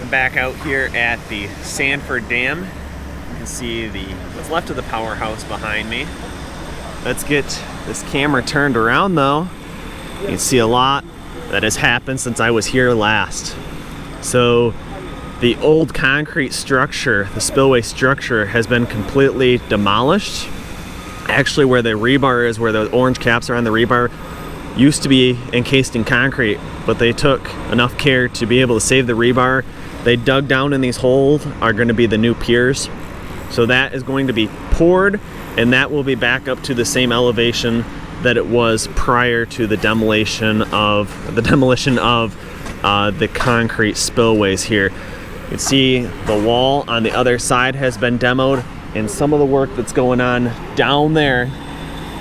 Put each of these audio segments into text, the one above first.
I'm back out here at the Sanford Dam. You can see what's left of the Powerhouse behind me. Let's get this camera turned around though. You can see a lot that has happened since I was here last. So the old concrete structure, the spillway structure, has been completely demolished. Actually, where the rebar is, where the orange caps are on the rebar, used to be encased in concrete, but they took enough care to be able to save the rebar. They dug down in these holes are going to be the new piers. So that is going to be poured, and that will be back up to the same elevation that it was prior to the demolition of the concrete spillways here. You can see the wall on the other side has been demoed, and some of the work that's going on down there,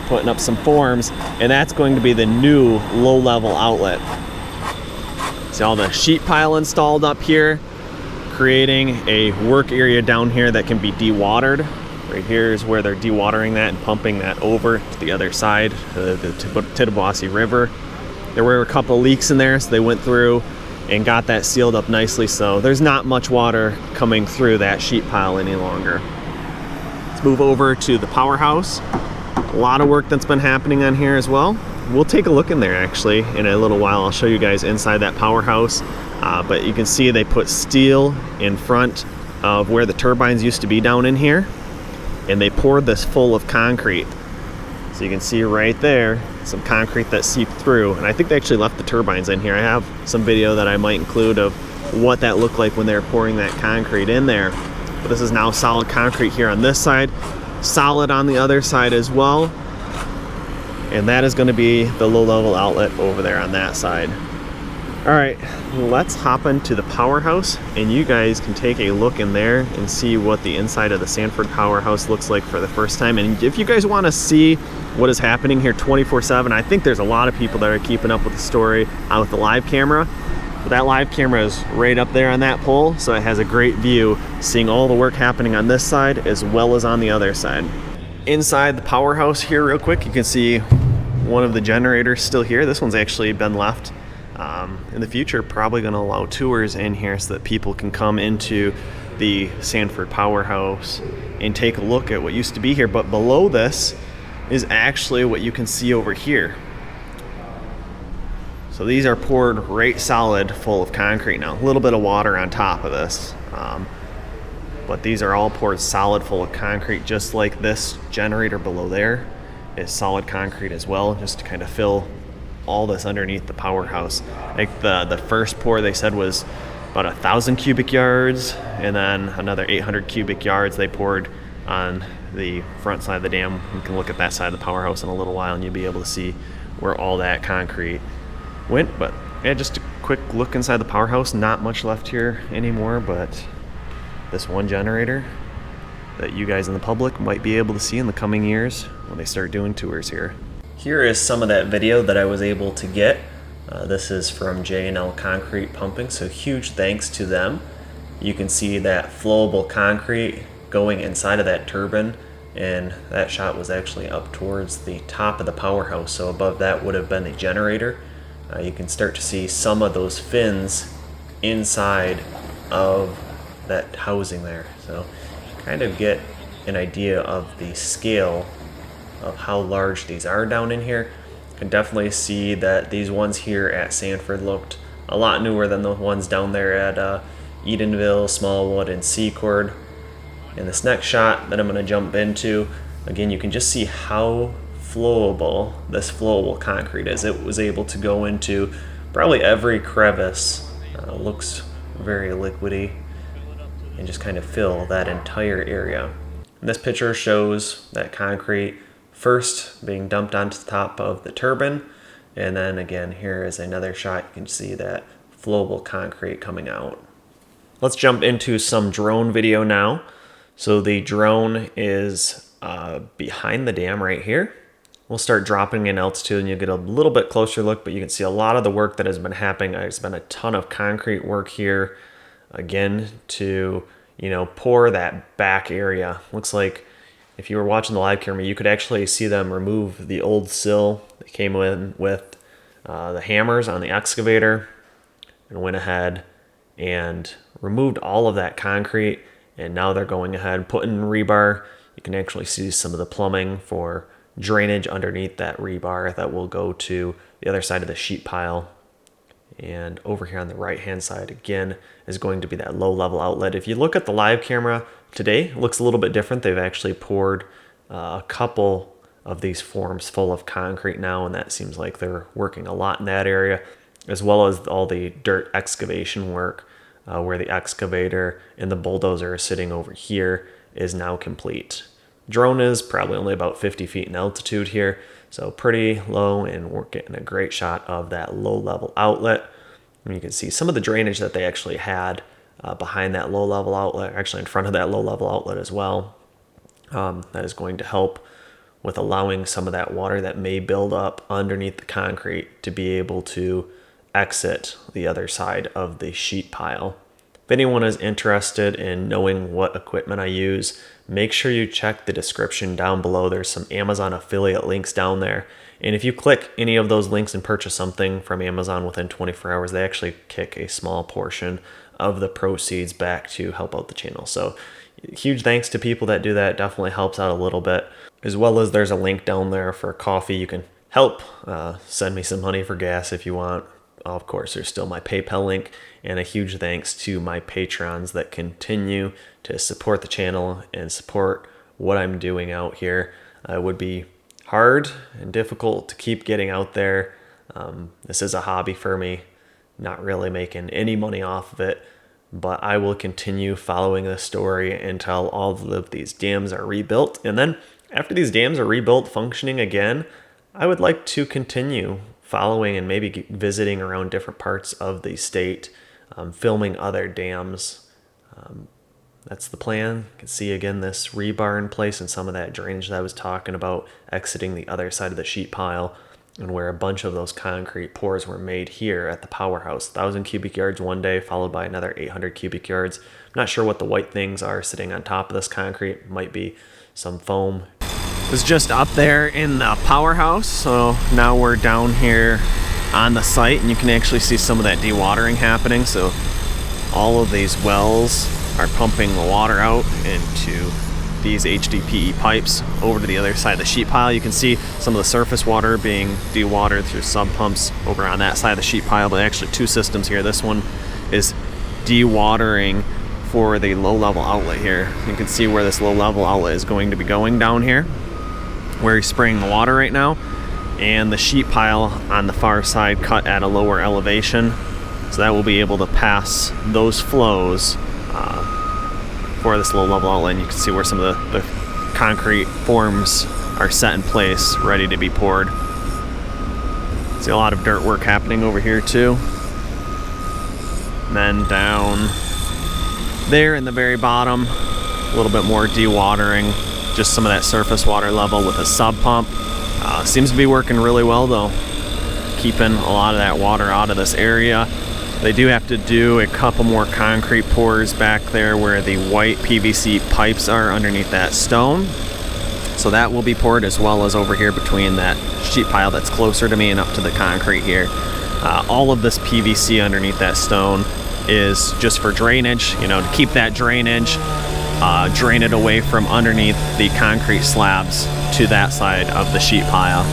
putting up some forms, and that's going to be the new low-level outlet. See all the sheet pile installed up here, creating a work area down here that can be dewatered. Right here is where they're dewatering that and pumping that over to the other side, the Tittabawassee River. There were a couple leaks in there, so they went through and got that sealed up nicely, so there's not much water coming through that sheet pile any longer. Let's move over to the Powerhouse. A lot of work that's been happening on here as well. We'll take a look in there actually in a little while. I'll show you guys inside that Powerhouse. But you can see they put steel in front of where the turbines used to be down in here, and they poured this full of concrete. So you can see right there some concrete that seeped through, and I think they actually left the turbines in here. I have some video that I might include of what that looked like when they were pouring that concrete in there. But this is now solid concrete here on this side, solid on the other side as well, and that is going to be the low-level outlet over there on that side. All right, let's hop into the Powerhouse, and you guys can take a look in there and see what the inside of the Sanford Powerhouse looks like for the first time. And if you guys want to see what is happening here 24/7, I think there's a lot of people that are keeping up with the story with the live camera. But that live camera is right up there on that pole, so it has a great view, seeing all the work happening on this side as well as on the other side. Inside the Powerhouse here real quick, you can see one of the generators still here. This one's actually been left. In the future, probably going to allow tours in here so that people can come into the Sanford Powerhouse and take a look at what used to be here. But below this is actually what you can see over here. So these are poured right solid full of concrete now. A little bit of water on top of this. But these are all poured solid full of concrete, just like this generator below there is solid concrete as well, just to kind of fill all this underneath the Powerhouse. Like the first pour they said was about 1,000 cubic yards, and then another 800 cubic yards they poured on the front side of the dam. We can look at that side of the Powerhouse in a little while, and you'll be able to see where all that concrete went. But yeah, just a quick look inside the Powerhouse. Not much left here anymore, but this one generator that you guys in the public might be able to see in the coming years when they start doing tours here. Here is some of that video that I was able to get. This is from J&L Concrete Pumping, so huge thanks to them. You can see that flowable concrete going inside of that turbine, and that shot was actually up towards the top of the Powerhouse, so above that would have been the generator. You can start to see some of those fins inside of that housing there, so kind of get an idea of the scale of how large these are down in here. You can definitely see that these ones here at Sanford looked a lot newer than the ones down there at Edenville, Smallwood, and Secord. In this next shot that I'm going to jump into, again, you can just see how flowable this flowable concrete is. It was able to go into probably every crevice. Looks very liquidy, and just kind of fill that entire area. And this picture shows that concrete first being dumped onto the top of the turbine, and then again here is another shot. You can see that flowable concrete coming out. Let's jump into some drone video now. So the drone is behind the dam right here. We'll start dropping in altitude and you'll get a little bit closer look, but you can see a lot of the work that has been happening. There's been a ton of concrete work here, again, to pour that back area. Looks like if you were watching the live camera, you could actually see them remove the old sill that came in with the hammers on the excavator, and went ahead and removed all of that concrete. And now they're going ahead and putting rebar. You can actually see some of the plumbing for drainage underneath that rebar that will go to the other side of the sheet pile. And over here on the right hand side again is going to be that low level outlet. If you look at the live camera today, it looks a little bit different. They've actually poured a couple of these forms full of concrete now, and that seems like they're working a lot in that area, as well as all the dirt excavation work where the excavator and the bulldozer are sitting over here is now complete. Drone is probably only about 50 feet in altitude here, so pretty low, and we're getting a great shot of that low level outlet. And you can see some of the drainage that they actually had behind that low level outlet, actually in front of that low level outlet as well. That is going to help with allowing some of that water that may build up underneath the concrete to be able to exit the other side of the sheet pile. If anyone is interested in knowing what equipment I use, make sure you check the description down below. There's some Amazon affiliate links down there. And if you click any of those links and purchase something from Amazon within 24 hours, they actually kick a small portion of the proceeds back to help out the channel. So huge thanks to people that do that. It definitely helps out a little bit. As well as there's a link down there for coffee. You can help send me some money for gas if you want. Of course, there's still my PayPal link, and a huge thanks to my patrons that continue to support the channel and support what I'm doing out here. It would be hard and difficult to keep getting out there. This is a hobby for me, not really making any money off of it, but I will continue following this story until all of these dams are rebuilt. And then after these dams are rebuilt, functioning again, I would like to continue following and maybe visiting around different parts of the state, filming other dams. That's the plan. You can see again this rebar in place and some of that drainage that I was talking about, exiting the other side of the sheet pile, and where a bunch of those concrete pours were made here at the Powerhouse. 1,000 cubic yards one day, followed by another 800 cubic yards. I'm not sure what the white things are sitting on top of this concrete. It might be some foam. It was just up there in the Powerhouse, so now we're down here on the site, and you can actually see some of that dewatering happening. So all of these wells are pumping the water out into these HDPE pipes over to the other side of the sheet pile. You can see some of the surface water being dewatered through sub pumps over on that side of the sheet pile, but actually two systems here. This one is dewatering for the low level outlet here. You can see where this low level outlet is going to be going down here, where he's spraying the water right now, and the sheet pile on the far side cut at a lower elevation, so that will be able to pass those flows for this low level outlet. And you can see where some of the concrete forms are set in place, ready to be poured. See a lot of dirt work happening over here too. And then down there in the very bottom, a little bit more dewatering, just some of that surface water level with a sub pump. Seems to be working really well though, keeping a lot of that water out of this area. They do have to do a couple more concrete pours back there where the white PVC pipes are underneath that stone. So that will be poured, as well as over here between that sheet pile that's closer to me and up to the concrete here. All of this PVC underneath that stone is just for drainage, you know, to keep that drainage, drain it away from underneath the concrete slabs to that side of the sheet pile.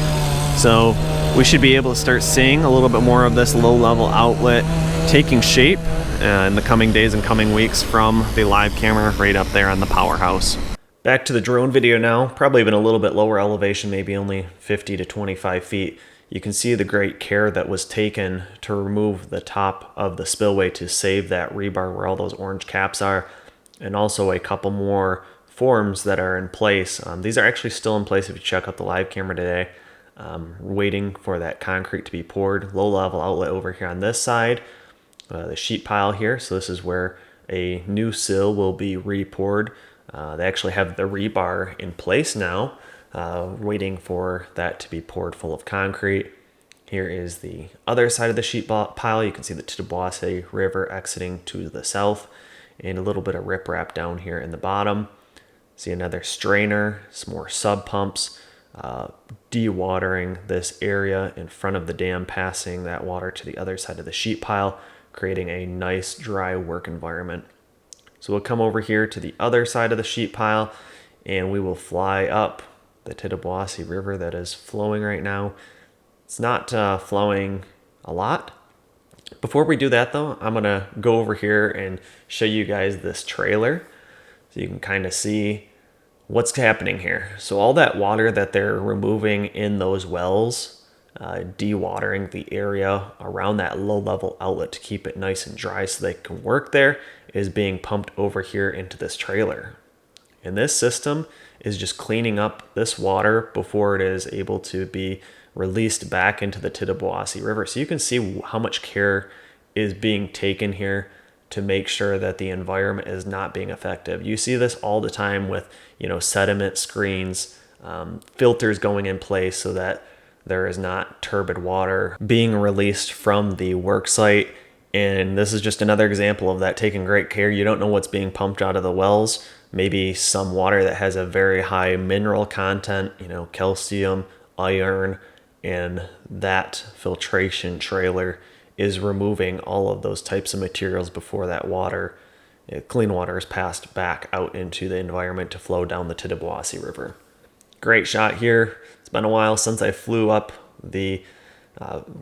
So we should be able to start seeing a little bit more of this low level outlet taking shape in the coming days and coming weeks from the live camera right up there on the Powerhouse. Back to the drone video now, probably even a little bit lower elevation, maybe only 50 to 25 feet. You can see the great care that was taken to remove the top of the spillway to save that rebar where all those orange caps are, and also a couple more forms that are in place. These are actually still in place if you check out the live camera today. Waiting for that concrete to be poured. Low level outlet over here on this side, the sheet pile here. So this is where a new sill will be re-poured. They actually have the rebar in place now, waiting for that to be poured full of concrete. Here is the other side of the sheet pile. You can see the Dewatering River exiting to the south, and a little bit of riprap down here in the bottom. See another strainer, some more sub pumps, dewatering this area in front of the dam, passing that water to the other side of the sheet pile creating a nice dry work environment. So we'll come over here to the other side of the sheet pile and we will fly up the Tittabawassee River that is flowing right now. It's not flowing a lot. Before we do that though, I'm gonna go over here and show you guys this trailer so you can kind of see what's happening here. So all that water that they're removing in those wells, dewatering the area around that low level outlet to keep it nice and dry so they can work there, is being pumped over here into this trailer. And this system is just cleaning up this water before it is able to be released back into the Tittabawassee River. So you can see how much care is being taken here to make sure that the environment is not being affected. You see this all the time with, sediment screens, filters going in place so that there is not turbid water being released from the work site. And this is just another example of that, taking great care. You don't know what's being pumped out of the wells. Maybe some water that has a very high mineral content, calcium, iron, and that filtration trailer is removing all of those types of materials before that water, clean water, is passed back out into the environment to flow down the Tittabawassee River. Great shot here. It's been a while since I flew up the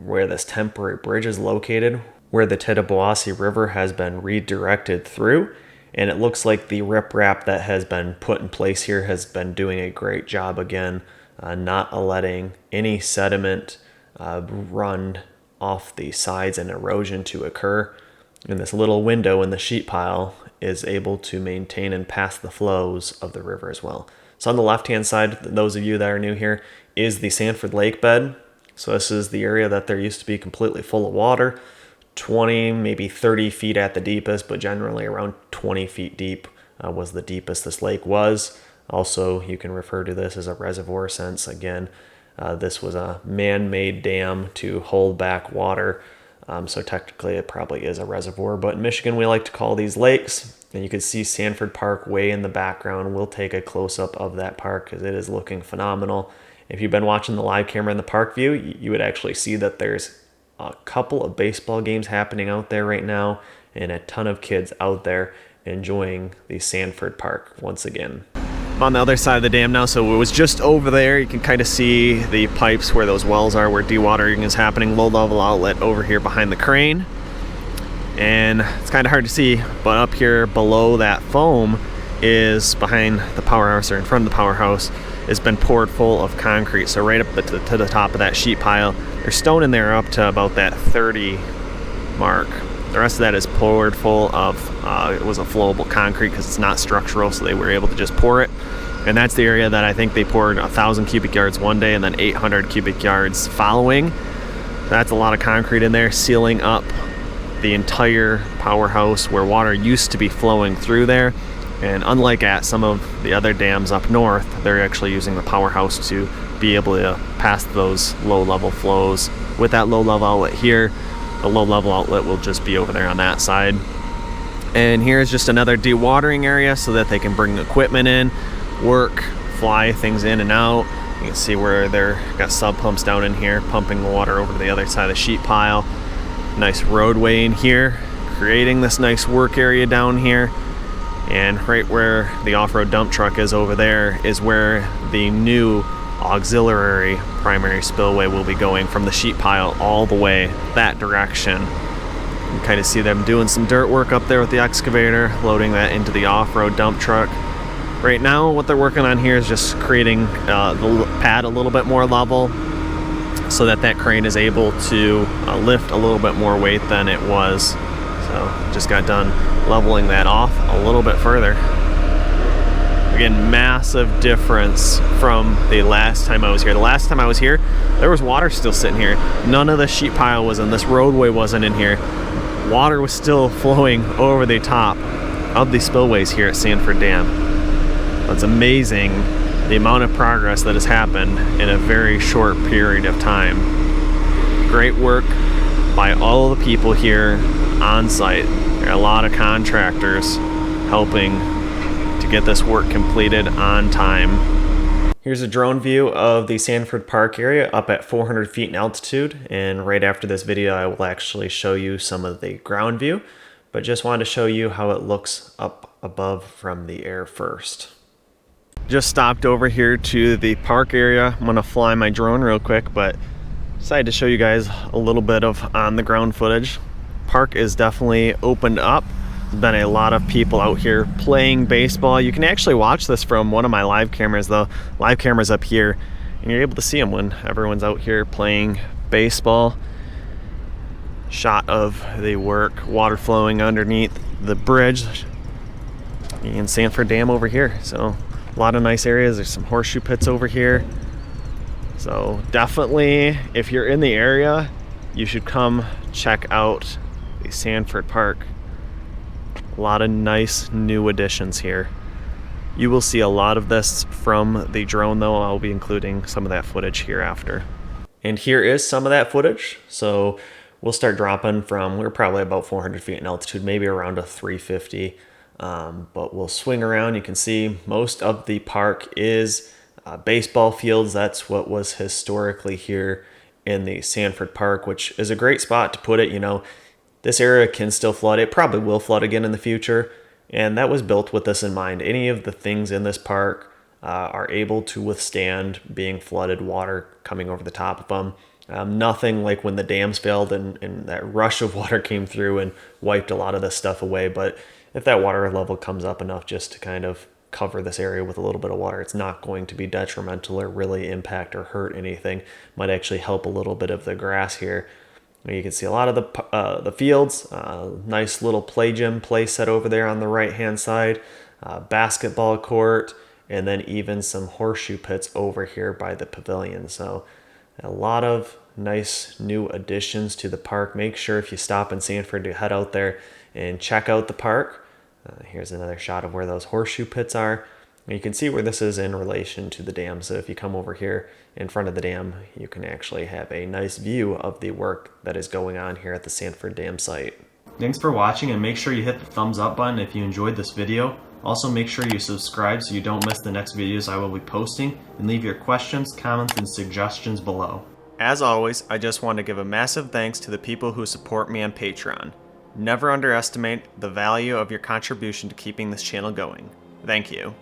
where this temporary bridge is located, where the Tittabawassee River has been redirected through. And it looks like the riprap that has been put in place here has been doing a great job again, not letting any sediment run off the sides and erosion to occur. And this little window in the sheet pile is able to maintain and pass the flows of the river as well. So on the left-hand side, those of you that are new here, is the Sanford Lake bed. So this is the area that there used to be completely full of water, 20, maybe 30 feet at the deepest, but generally around 20 feet deep was the deepest this lake was. Also, you can refer to this as a reservoir since, again, this was a man-made dam to hold back water. So technically it probably is a reservoir, but in Michigan we like to call these lakes. And you can see Sanford Park way in the background. We'll take a close-up of that park because it is looking phenomenal. If you've been watching the live camera in the park view, you would actually see that there's a couple of baseball games happening out there right now and a ton of kids out there enjoying the Sanford Park once again. I'm on the other side of the dam now, so it was just over there. You can kind of see the pipes where those wells are, where dewatering is happening, low level outlet over here behind the crane. And it's kind of hard to see, but up here below that foam is behind the powerhouse, or in front of the powerhouse, has been poured full of concrete. So right up to the top of that sheet pile, there's stone in there up to about that 30 mark. The rest of that is poured full of, it was a flowable concrete because it's not structural, so they were able to just pour it. And that's the area that I think they poured 1,000 cubic yards one day and then 800 cubic yards following. That's a lot of concrete in there, sealing up the entire powerhouse where water used to be flowing through there. And unlike at some of the other dams up north, they're actually using the powerhouse to be able to pass those low-level flows. With that low-level outlet here, the low-level outlet will just be over there on that side. And here's just another dewatering area so that they can bring equipment in, work, fly things in and out. You can see where they're got sub pumps down in here, pumping the water over to the other side of the sheet pile. Nice roadway in here, creating this nice work area down here. And right where the off-road dump truck is over there is where the new auxiliary primary spillway will be going from the sheet pile all the way that direction. You can kind of see them doing some dirt work up there with the excavator, loading that into the off-road dump truck. Right now what they're working on here is just creating the pad a little bit more level so that that crane is able to lift a little bit more weight than it was. So just got done leveling that off a little bit further. Again, massive difference from the last time I was here. The last time I was here, there was water still sitting here. None of the sheet pile was in, this roadway wasn't in here. Water was still flowing over the top of the spillways here at Sanford Dam. It's amazing the amount of progress that has happened in a very short period of time. Great work by all the people here on site. There are a lot of contractors helping to get this work completed on time. Here's a drone view of the Sanford Park area up at 400 feet in altitude, and right after this video I will actually show you some of the ground view, but just wanted to show you how it looks up above from the air first. Just stopped over here to the park area. I'm gonna fly my drone real quick, but decided to show you guys a little bit of on the ground footage. Park is definitely opened up. There's been a lot of people out here playing baseball. You can actually watch this from one of my live cameras. The live camera's up here, and you're able to see them when everyone's out here playing baseball. Shot of the work, water flowing underneath the bridge and Sanford Dam over here. So a lot of nice areas. There's some horseshoe pits over here. So definitely, if you're in the area, you should come check out the Sanford Park. A lot of nice new additions here. You will see a lot of this from the drone though. I'll be including some of that footage here after. And here is some of that footage. So we'll start dropping from, we're probably about 400 feet in altitude, maybe around a 350. But we'll swing around. You can see most of the park is baseball fields. That's what was historically here in the Sanford Park, which is a great spot to put it. You know, this area can still flood. It probably will flood again in the future, and that was built with this in mind. Any of the things in this park are able to withstand being flooded, water coming over the top of them. Nothing like when the dams failed and that rush of water came through and wiped a lot of this stuff away. But if that water level comes up enough just to kind of cover this area with a little bit of water, it's not going to be detrimental or really impact or hurt anything. Might actually help a little bit of the grass here. You can see a lot of the fields. Nice little play gym place set over there on the right hand side. Basketball court, and then even some horseshoe pits over here by the pavilion. So a lot of nice new additions to the park. Make sure if you stop in Sanford to head out there and check out the park. Here's another shot of where those horseshoe pits are. And you can see where this is in relation to the dam. So if you come over here in front of the dam, you can actually have a nice view of the work that is going on here at the Sanford Dam site. Thanks for watching, and make sure you hit the thumbs up button if you enjoyed this video. Also make sure you subscribe so you don't miss the next videos I will be posting, and leave your questions, comments, and suggestions below. As always, I just want to give a massive thanks to the people who support me on Patreon. Never underestimate the value of your contribution to keeping this channel going. Thank you.